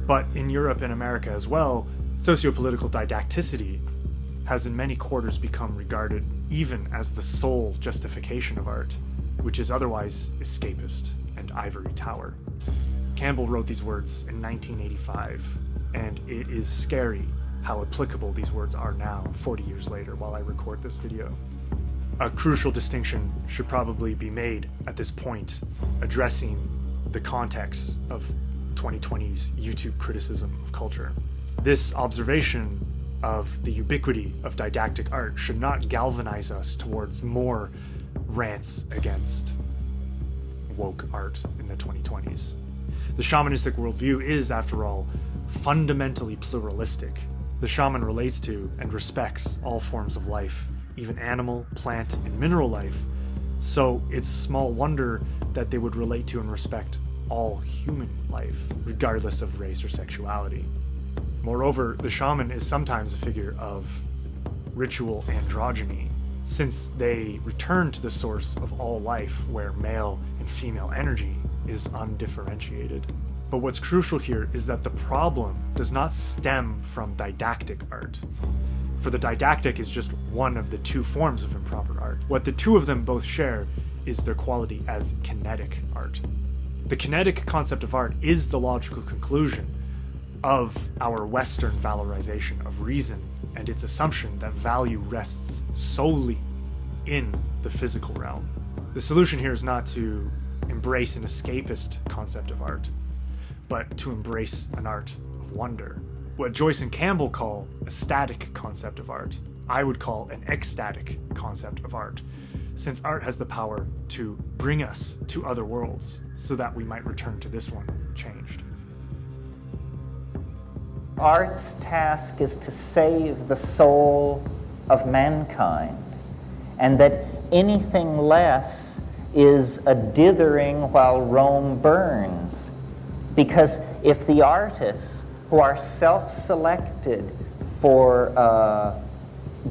B: But in Europe and America as well, sociopolitical didacticity has in many quarters become regarded even as the sole justification of art, which is otherwise escapist and ivory tower." Campbell wrote these words in 1985, and it is scary how applicable these words are now, 40 years later, while I record this video. A crucial distinction should probably be made at this point, addressing the context of 2020's YouTube criticism of culture. This observation of the ubiquity of didactic art should not galvanize us towards more rants against woke art in the 2020s. The shamanistic worldview is, after all, fundamentally pluralistic. The shaman relates to and respects all forms of life, even animal, plant, and mineral life, so it's small wonder that they would relate to and respect all human life, regardless of race or sexuality. Moreover, the shaman is sometimes a figure of ritual androgyny, since they return to the source of all life where male and female energy is undifferentiated. But what's crucial here is that the problem does not stem from didactic art. For the didactic is just one of the two forms of improper art. What the two of them both share is their quality as kinetic art. The kinetic concept of art is the logical conclusion of our Western valorization of reason and its assumption that value rests solely in the physical realm. The solution here is not to embrace an escapist concept of art, but to embrace an art of wonder. What Joyce and Campbell call a static concept of art, I would call an ecstatic concept of art, since art has the power to bring us to other worlds so that we might return to this one changed.
A: Art's task is to save the soul of mankind, and that anything less is a dithering while Rome burns. Because if the artists, who are self-selected for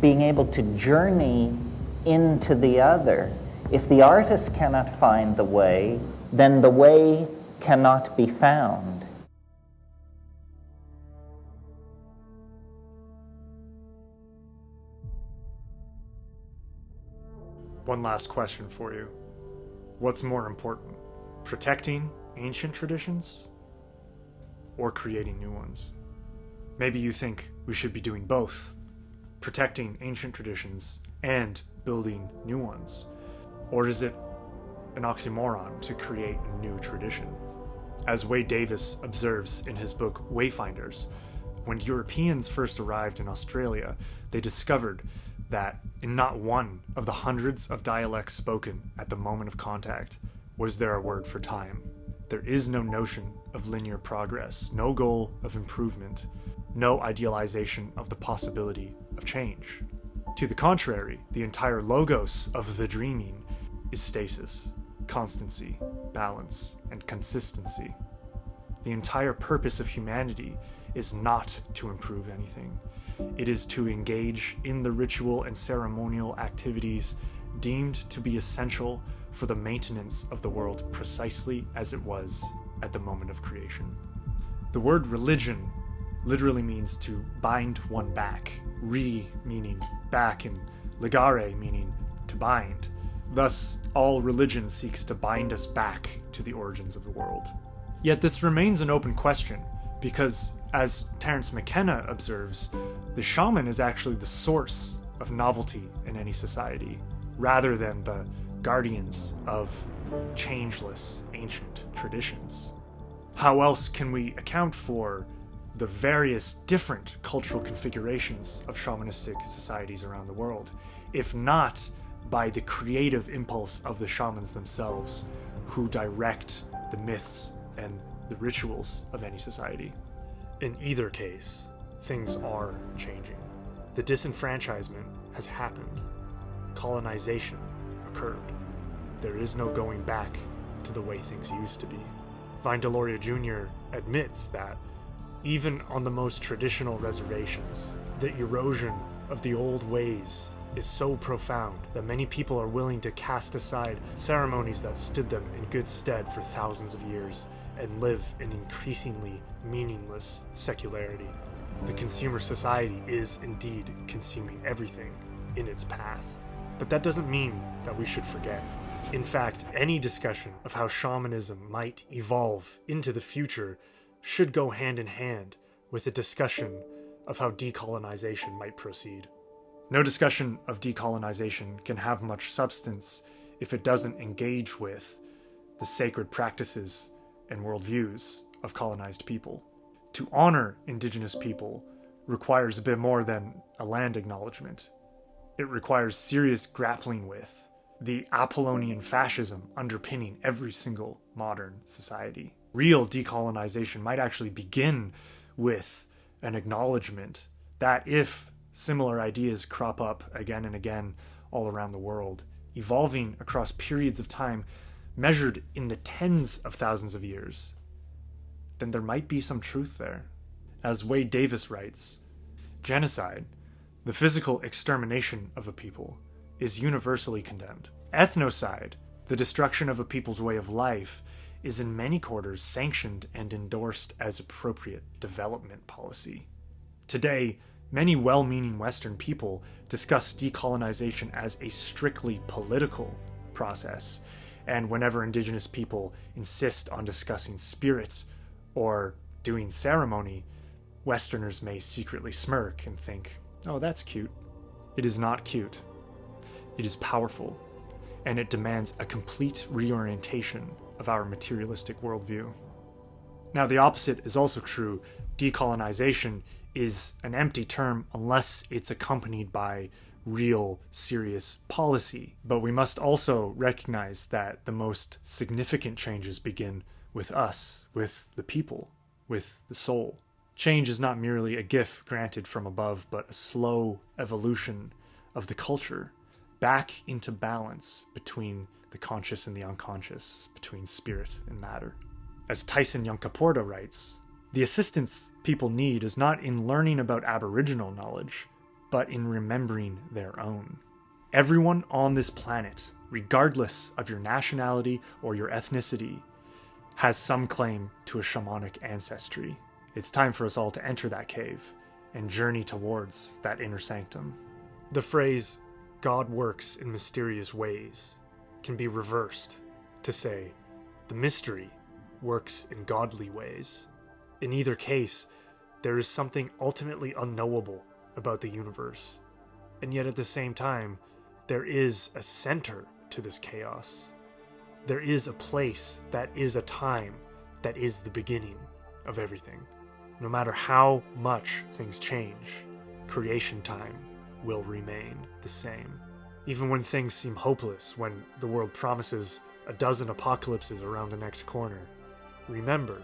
A: being able to journey into the other, if the artist cannot find the way, then the way cannot be found.
B: One last question for you. What's more important, protecting ancient traditions or creating new ones? Maybe you think we should be doing both, protecting ancient traditions and building new ones. Or is it an oxymoron to create a new tradition? As Wade Davis observes in his book Wayfinders, when Europeans first arrived in Australia, they discovered that in not one of the hundreds of dialects spoken at the moment of contact was there a word for time. There is no notion of linear progress, no goal of improvement, no idealization of the possibility of change. To the contrary, the entire logos of the dreaming is stasis, constancy, balance, and consistency. The entire purpose of humanity is not to improve anything. It is to engage in the ritual and ceremonial activities deemed to be essential for the maintenance of the world precisely as it was at the moment of creation. The word religion literally means to bind one back, meaning back, and legare meaning to bind. Thus, all religion seeks to bind us back to the origins of the world. Yet this remains an open question, because as Terence McKenna observes, the shaman is actually the source of novelty in any society, rather than the guardians of changeless ancient traditions. How else can we account for the various different cultural configurations of shamanistic societies around the world, if not by the creative impulse of the shamans themselves, who direct the myths and the rituals of any society? In either case, things are changing. The disenfranchisement has happened. Colonization occurred. There is no going back to the way things used to be. Vine Deloria Jr. admits that even on the most traditional reservations, the erosion of the old ways is so profound that many people are willing to cast aside ceremonies that stood them in good stead for thousands of years and live in increasingly meaningless secularity. The consumer society is indeed consuming everything in its path. But that doesn't mean that we should forget. In fact, any discussion of how shamanism might evolve into the future should go hand in hand with a discussion of how decolonization might proceed. No discussion of decolonization can have much substance if it doesn't engage with the sacred practices and worldviews of colonized people. To honor indigenous people requires a bit more than a land acknowledgement. It requires serious grappling with the Apollonian fascism underpinning every single modern society. Real decolonization might actually begin with an acknowledgement that if similar ideas crop up again and again all around the world, evolving across periods of time measured in the tens of thousands of years, then there might be some truth there. As Wade Davis writes, genocide, the physical extermination of a people, is universally condemned. Ethnocide, the destruction of a people's way of life, is in many quarters sanctioned and endorsed as appropriate development policy. Today, many well-meaning Western people discuss decolonization as a strictly political process, and whenever indigenous people insist on discussing spirit or doing ceremony, Westerners may secretly smirk and think, oh, that's cute. It is not cute. It is powerful, and it demands a complete reorientation of our materialistic worldview. Now, the opposite is also true. Decolonization is an empty term unless it's accompanied by real, serious policy. But we must also recognize that the most significant changes begin with us, with the people, with the soul. Change is not merely a gift granted from above, but a slow evolution of the culture back into balance between the conscious and the unconscious, between spirit and matter. As Tyson Yunkaporta writes, the assistance people need is not in learning about Aboriginal knowledge, but in remembering their own. Everyone on this planet, regardless of your nationality or your ethnicity, has some claim to a shamanic ancestry. It's time for us all to enter that cave and journey towards that inner sanctum. The phrase, God works in mysterious ways, can be reversed to say the mystery works in godly ways. In either case, there is something ultimately unknowable about the universe, and yet at the same time, there is a center to this chaos. There is a place that is a time that is the beginning of everything. No matter how much things change, creation time will remain the same. Even when things seem hopeless, when the world promises a dozen apocalypses around the next corner, remember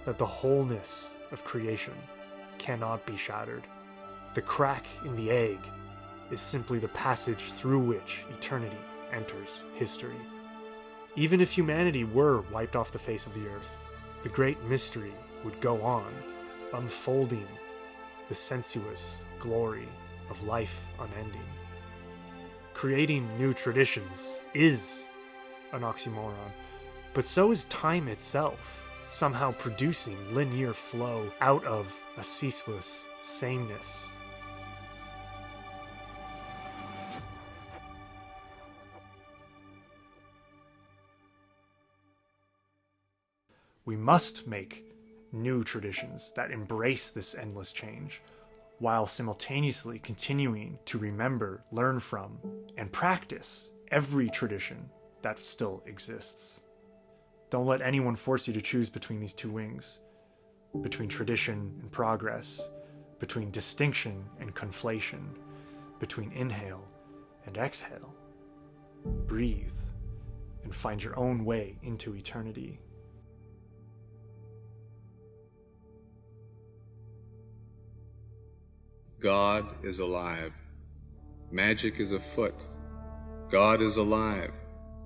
B: that the wholeness of creation cannot be shattered. The crack in the egg is simply the passage through which eternity enters history. Even if humanity were wiped off the face of the earth, the great mystery would go on, unfolding the sensuous glory of life unending. Creating new traditions is an oxymoron, but so is time itself, somehow producing linear flow out of a ceaseless sameness. We must make new traditions that embrace this endless change, while simultaneously continuing to remember, learn from, and practice every tradition that still exists. Don't let anyone force you to choose between these two wings, between tradition and progress, between distinction and conflation, between inhale and exhale. Breathe and find your own way into eternity.
I: God is alive. Magic is afoot. God is alive.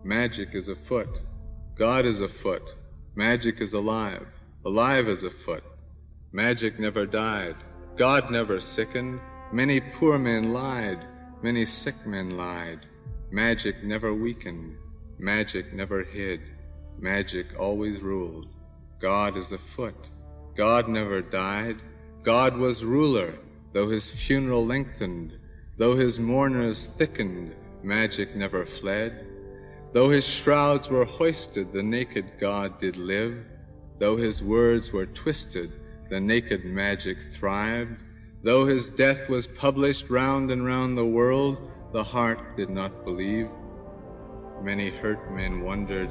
I: Magic is afoot. God is afoot. Magic is alive. Alive is afoot. Magic never died. God never sickened. Many poor men lied. Many sick men lied. Magic never weakened. Magic never hid. Magic always ruled. God is afoot. God never died. God was ruler. Though his funeral lengthened, though his mourners thickened, magic never fled. Though his shrouds were hoisted, the naked God did live. Though his words were twisted, the naked magic thrived. Though his death was published round and round the world, the heart did not believe. Many hurt men wondered,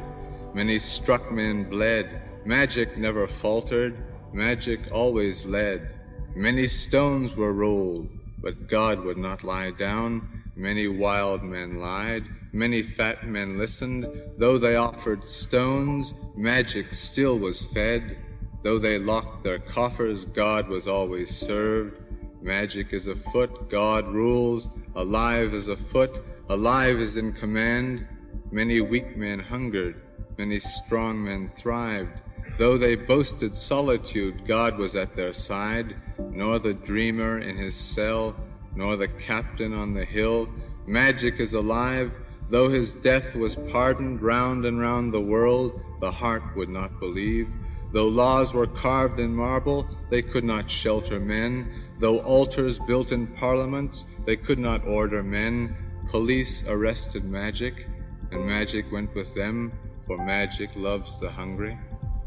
I: many struck men bled. Magic never faltered, magic always led. Many stones were rolled, but God would not lie down. Many wild men lied, many fat men listened. Though they offered stones, magic still was fed. Though they locked their coffers, God was always served. Magic is afoot, God rules. Alive is afoot, alive is in command. Many weak men hungered, many strong men thrived. Though they boasted solitude, God was at their side. Nor the dreamer in his cell, nor the captain on the hill. Magic is alive. Though his death was pardoned round and round the world, the heart would not believe. Though laws were carved in marble, they could not shelter men. Though altars built in parliaments, they could not order men. Police arrested magic, and magic went with them, for magic loves the hungry.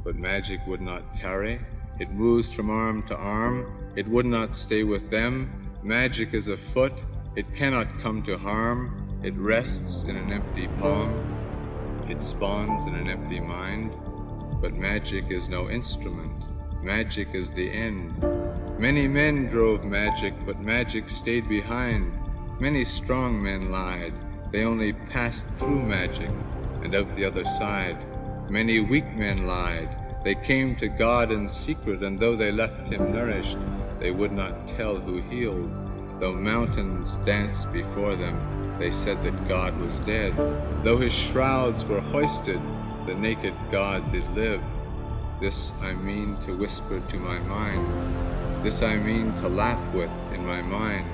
I: But magic would not tarry. It moves from arm to arm. It would not stay with them. Magic is afoot. It cannot come to harm. It rests in an empty palm. It spawns in an empty mind. But magic is no instrument. Magic is the end. Many men drove magic, but magic stayed behind. Many strong men lied. They only passed through magic and out the other side. Many weak men lied. They came to God in secret, and though they left him nourished, they would not tell who healed. Though mountains danced before them, they said that God was dead. Though his shrouds were hoisted, the naked God did live. This I mean to whisper to my mind. This I mean to laugh with in my mind.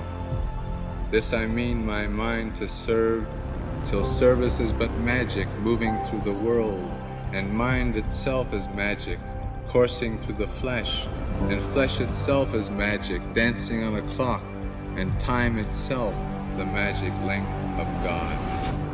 I: This I mean my mind to serve, till service is but magic moving through the world. And mind itself is magic, coursing through the flesh, and flesh itself is magic, dancing on a clock, and time itself the magic length of God.